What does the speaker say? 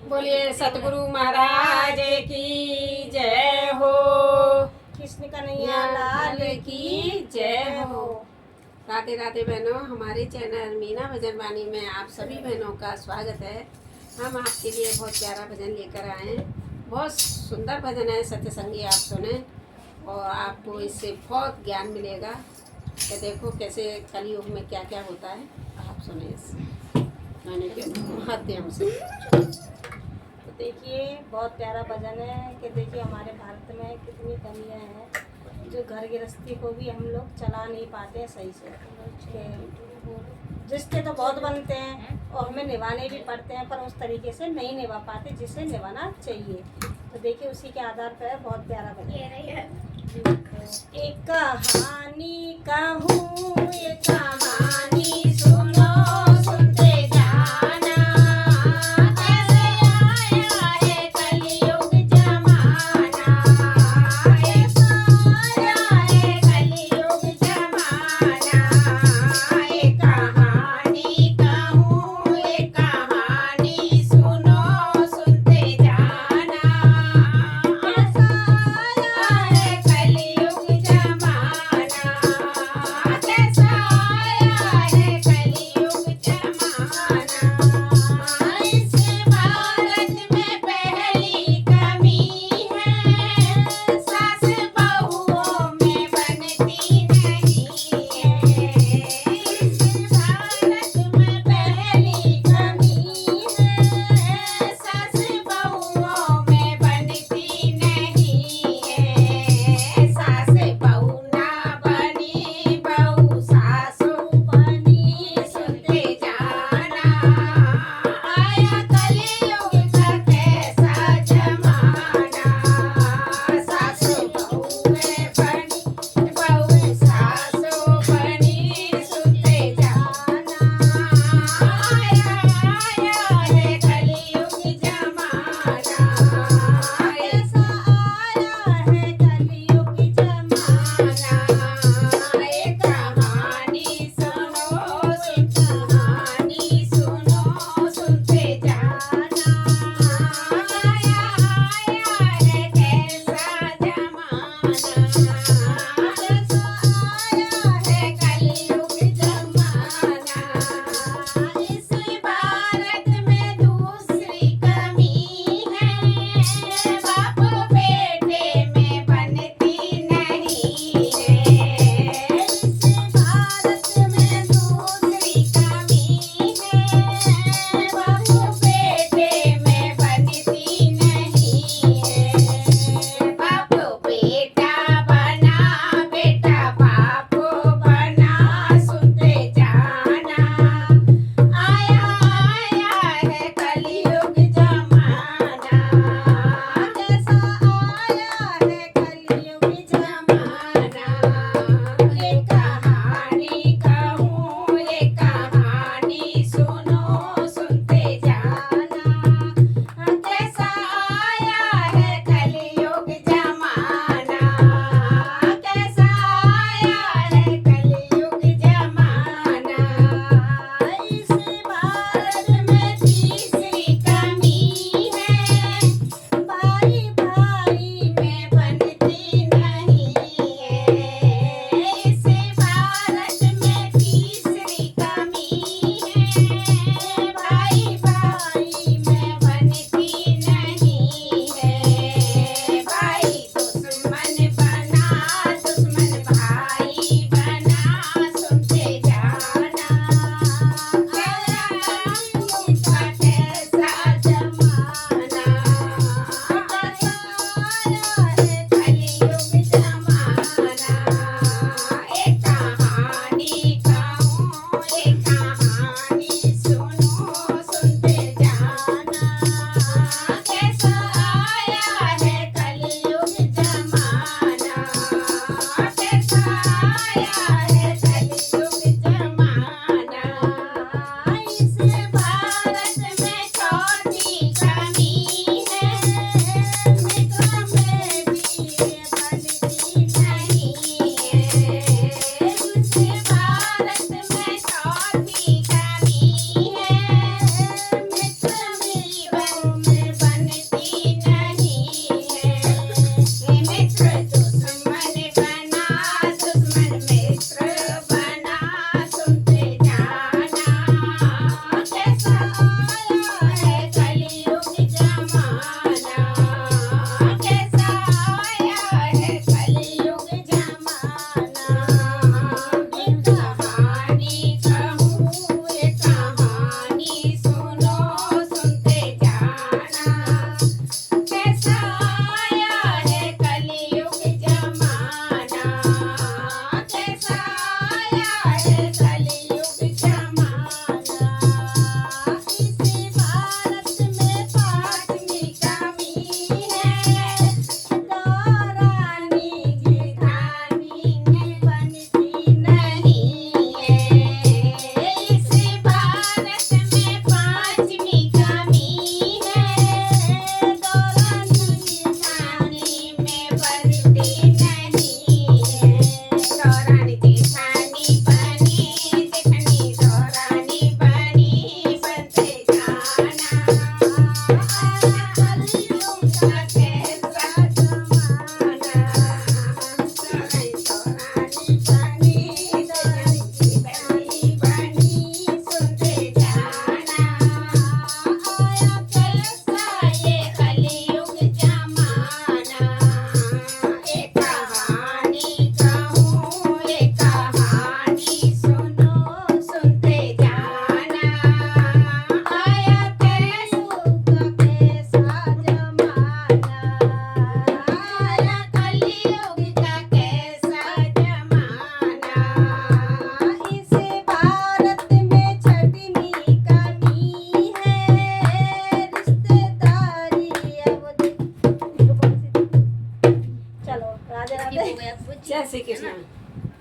बोलिए सतगुरु महाराज की जय हो। कृष्ण कन्हैया लाल की जय हो। राधे राधे बहनों, हमारे चैनल मीना भजन वाणी में आप सभी बहनों का स्वागत है। हम आपके लिए बहुत प्यारा भजन लेकर आए हैं। बहुत सुंदर भजन है, सत्संगी आप सुने और आपको इससे बहुत ज्ञान मिलेगा कि देखो कैसे कलयुग में क्या क्या होता है। आप सुने इस गाने के माध्यम से। तो देखिए बहुत प्यारा भजन है कि देखिए हमारे भारत में कितनी कमियां हैं जो घर गृहस्थी को भी हम लोग चला नहीं पाते हैं सही से। रिश्ते तो बहुत बनते हैं और हमें निभाने भी पड़ते हैं, पर उस तरीके से नहीं निभा पाते जिसे निभाना चाहिए। तो देखिए उसी के आधार पर बहुत प्यारा भजन है। एक कहानी कहूँ, एक कहानी सुनो, सुनते जाना। कैसे आया है कलयुग जमाना, ऐसा आया है कलयुग जमाना। एक कहानी कहूँ, एक कहानी सुनो, सुनते जाना। ऐसा आया है कलयुग जमाना, कैसा आया है राधे राधे। जय श्री कृष्ण।